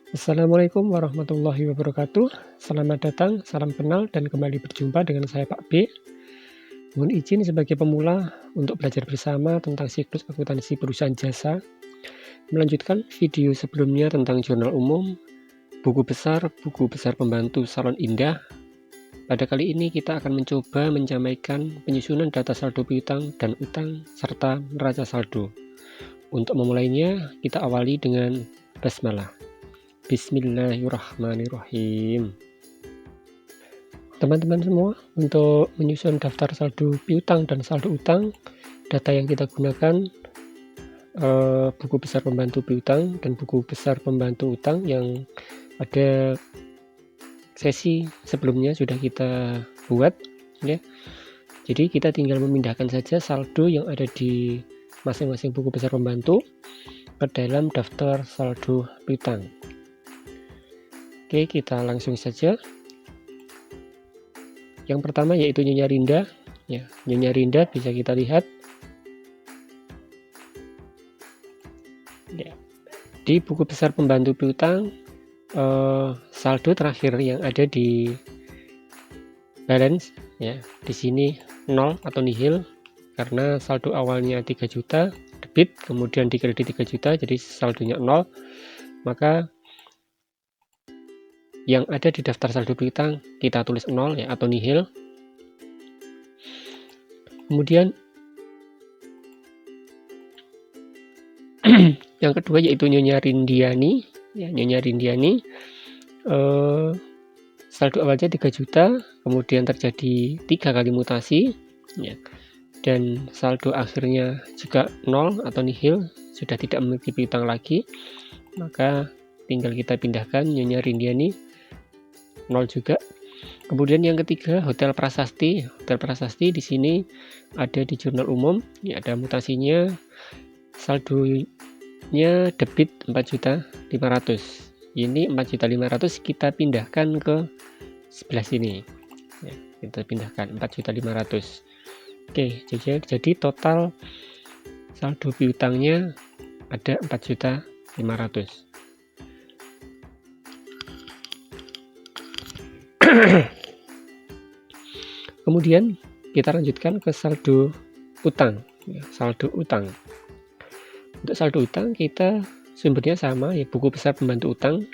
Assalamualaikum warahmatullahi wabarakatuh. Selamat datang, salam kenal, dan kembali berjumpa dengan saya Pak B. Mohon izin sebagai pemula untuk belajar bersama tentang siklus akuntansi perusahaan jasa, melanjutkan video sebelumnya tentang jurnal umum, buku besar pembantu salon indah. Pada kali ini kita akan mencoba menyampaikan penyusunan data saldo piutang dan utang serta neraca saldo. Untuk memulainya, kita awali dengan basmalah. Bismillahirrahmanirrahim. Teman-teman semua, untuk menyusun daftar saldo piutang dan saldo utang, data yang kita gunakan buku besar pembantu piutang dan buku besar pembantu utang yang ada sesi sebelumnya sudah kita buat ya. Jadi kita tinggal memindahkan saja saldo yang ada di masing-masing buku besar pembantu ke dalam daftar saldo piutang. Oke, kita langsung saja. Yang pertama yaitu Nyonya Rinda. Ya, Nyonya Rinda bisa kita lihat ya, di buku besar pembantu piutang saldo terakhir yang ada di balance ya, di sini 0 atau nihil karena saldo awalnya 3 juta debit, kemudian dikredit 3 juta, jadi saldonya 0. Maka yang ada di daftar saldo piutang kita tulis 0 ya, atau nihil. Kemudian yang kedua yaitu Nyonya Rindiani ya, Nyonya Rindiani saldo awalnya 3 juta, kemudian terjadi 3 kali mutasi ya, dan saldo akhirnya juga 0 atau nihil, sudah tidak memiliki piutang lagi. Maka tinggal kita pindahkan Nyonya Rindiani 0 juga. Kemudian yang ketiga Hotel Prasasti. Hotel Prasasti di sini ada di jurnal umum ya, ada mutasinya, saldonya debit 4.500.000. Ini 4.500.000 kita pindahkan ke sebelah sini ya, kita pindahkan 4.500.000. Oke, jadi total saldo piutangnya ada 4.500.000. Kemudian kita lanjutkan ke saldo utang ya, saldo utang. Untuk saldo utang kita sumbernya sama ya, buku besar pembantu utang.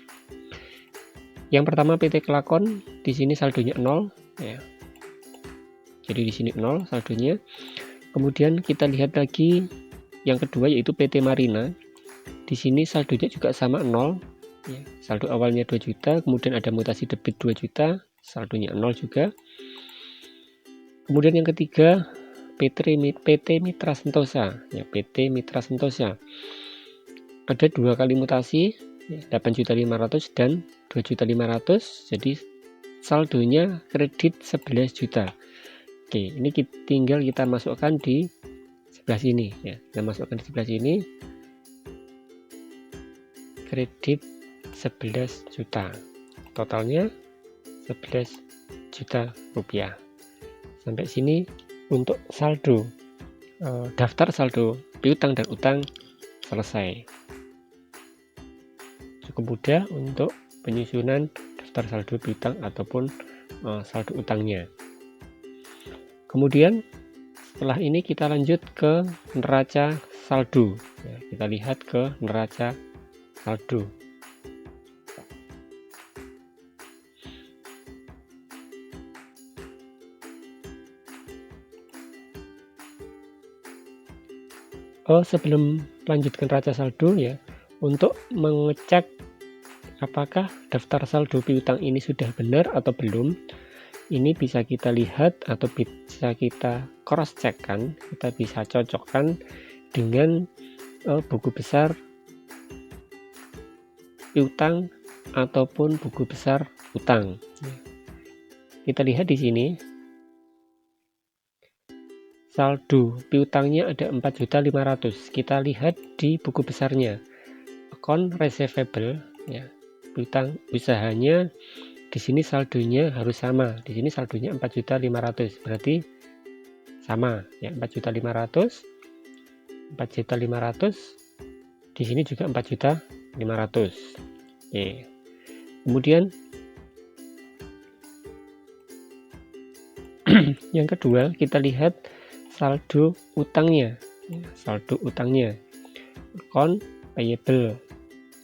Yang pertama PT Kelakon, di sini saldonya 0 ya. Jadi di sini 0 saldonya. Kemudian kita lihat lagi yang kedua yaitu PT Marina. Di sini saldonya juga sama 0 ya. Saldo awalnya 2 juta, kemudian ada mutasi debit 2 juta, saldonya 0 juga. Kemudian yang ketiga PT Mitra Sentosa ya, PT Mitra Sentosa ada 2 kali mutasi ya, 8.500.000 dan 2.500.000, jadi saldonya kredit 11 juta. Oke, ini tinggal kita masukkan di sebelah sini ya, kita masukkan di sebelah sini, kredit 11 juta, totalnya 11 juta rupiah. Sampai sini untuk saldo daftar saldo piutang dan utang selesai. Cukup mudah untuk penyusunan daftar saldo piutang ataupun saldo utangnya. Kemudian setelah ini kita lanjut ke neraca saldo ya, kita lihat ke neraca saldo. Sebelum lanjutkan neraca saldo ya, untuk mengecek apakah daftar saldo piutang ini sudah benar atau belum, ini bisa kita lihat atau bisa kita cross check kan, kita bisa cocokkan dengan buku besar piutang ataupun buku besar utang. Kita lihat di sini saldo piutangnya ada 4.500.000. Kita lihat di buku besarnya, account receivable ya, piutang usahanya di sini saldonya harus sama. Di sini saldonya 4.500.000, berarti sama ya, 4.500.000, 4.500.000. Di sini juga 4.500.000. Oke. Kemudian yang kedua, kita lihat saldo utangnya. Saldo utangnya, account payable.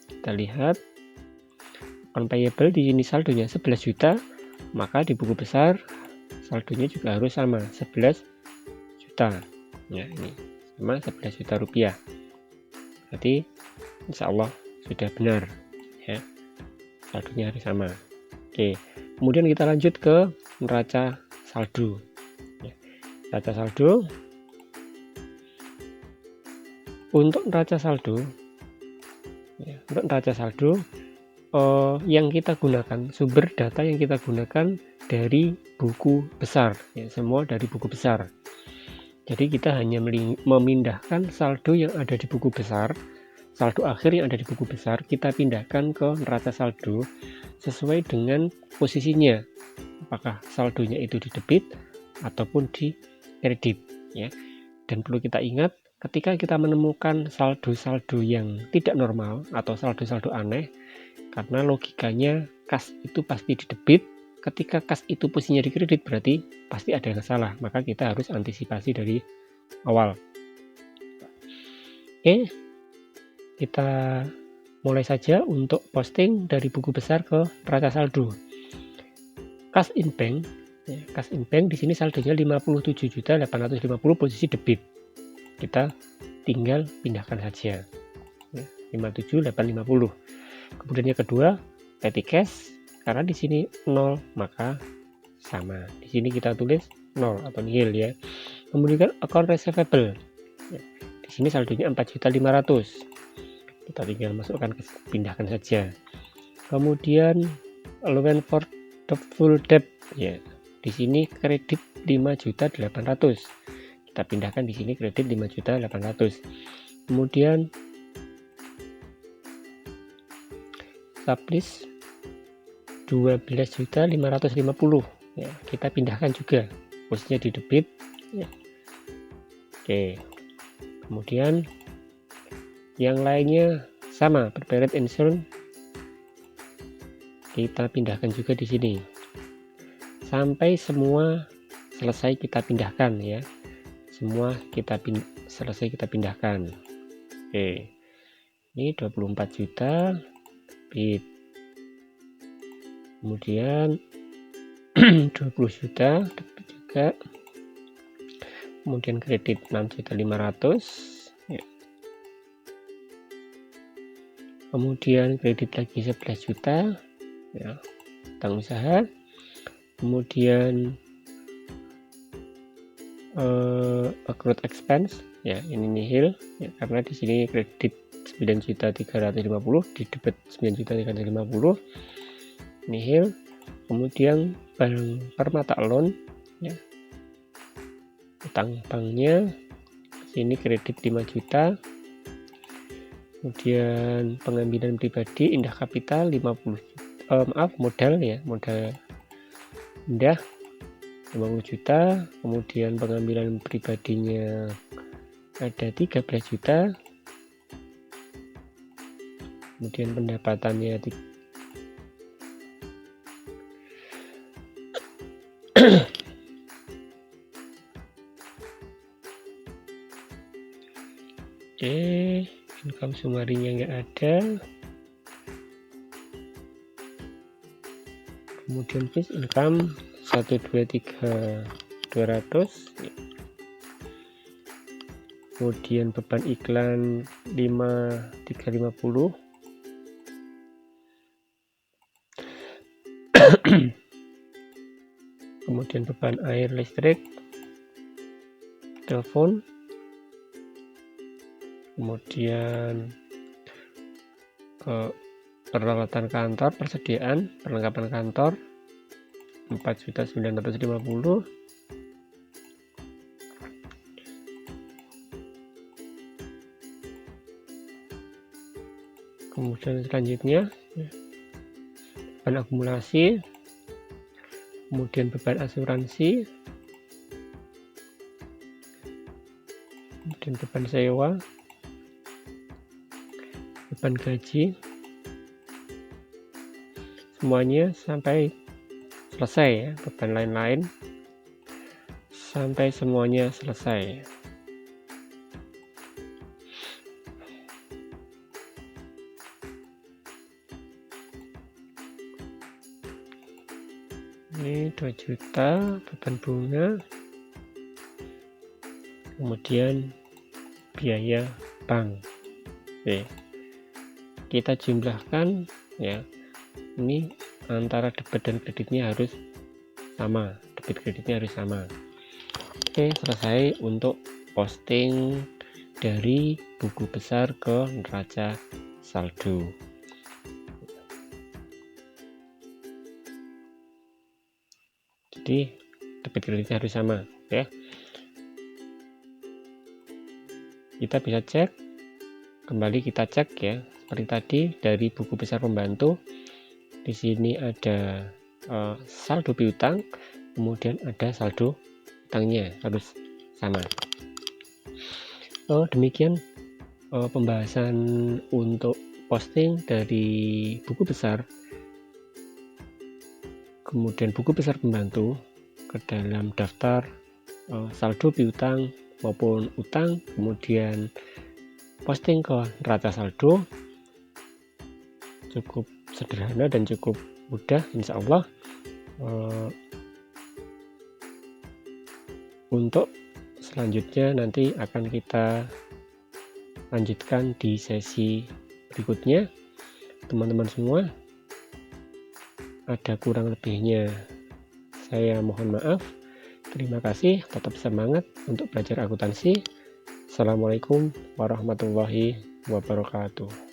Kita lihat account payable di sini saldonya 11 juta, maka di buku besar saldonya juga harus sama, 11 juta. Ya, ini sama 11 juta rupiah. Berarti insya Allah sudah benar ya, saldonya harus sama. Oke, kemudian kita lanjut ke neraca saldo. Neraca saldo, untuk neraca saldo yang kita gunakan, sumber data yang kita gunakan dari buku besar ya, semua dari buku besar. Jadi kita hanya memindahkan saldo yang ada di buku besar, saldo akhir yang ada di buku besar, kita pindahkan ke neraca saldo sesuai dengan posisinya, apakah saldonya itu di debit ataupun di kredit ya. Dan perlu kita ingat, ketika kita menemukan saldo-saldo yang tidak normal atau saldo-saldo aneh, karena logikanya kas itu pasti di debit, ketika kas itu posisinya di kredit berarti pasti ada yang salah, maka kita harus antisipasi dari awal. Oke, kita mulai saja untuk posting dari buku besar ke neraca saldo. Cash in bank, cash in bank di sini saldonya 57.850 posisi debit. Kita tinggal pindahkan saja. 57.850. Kemudian yang kedua, petty cash, karena di sini 0 maka sama. Di sini kita tulis 0 atau nil ya. Kemudian account receivable. Di sini saldonya 4.500.000. Kita tinggal masukkan, pindahkan saja. Kemudian loan for the full debt ya. Di sini kredit 5.800.000. Kita pindahkan di sini kredit 5.800.000. Kemudian sublease 12.550.000 ya, kita pindahkan juga posisinya di debit ya. Oke. Kemudian yang lainnya sama, prepared insurance kita pindahkan juga di sini sampai semua selesai kita pindahkan ya. Semua selesai kita pindahkan. Oke, ini 24 juta debit, kemudian 20 juta debit juga, kemudian kredit 6.500.000 ya. Kemudian kredit lagi 11 juta ya, utang usaha. Kemudian accrued expense ya, ini nihil ya, karena di sini kredit 9.350.000 di debit 9.350.000 nihil. Kemudian bank permata loan ya, utang banknya sini kredit 5 juta. Kemudian pengambilan pribadi indah kapital 50 modal ya, modal indah 50 juta. Kemudian pengambilan pribadinya ada 13 juta. Kemudian pendapatannya income summary-nya nggak ada. Kemudian fixed income 123.200. Kemudian beban iklan 5.350. Kemudian beban air, listrik, telepon. Kemudian peralatan kantor, persediaan perlengkapan kantor 4.950.000. Kemudian selanjutnya beban akumulasi, kemudian beban asuransi, kemudian beban sewa, beban gaji, semuanya sampai selesai ya, beban lain-lain sampai semuanya selesai. Ini 2 juta beban bunga, kemudian biaya bank. Oke, kita jumlahkan ya, ini antara debit dan kreditnya harus sama, debit kreditnya harus sama. Oke, selesai untuk posting dari buku besar ke neraca saldo. Jadi debit kreditnya harus sama ya. Kita bisa cek, kembali kita cek ya, seperti tadi dari buku besar pembantu. Di sini ada saldo piutang, kemudian ada saldo utangnya harus sama. Demikian pembahasan untuk posting dari buku besar, kemudian buku besar pembantu ke dalam daftar saldo piutang maupun utang, kemudian posting ke neraca saldo. Cukup sederhana dan cukup mudah, insya Allah. Untuk selanjutnya nanti akan kita lanjutkan di sesi berikutnya. Teman-teman semua, ada kurang lebihnya saya mohon maaf. Terima kasih, tetap semangat untuk belajar akuntansi. Assalamualaikum warahmatullahi wabarakatuh.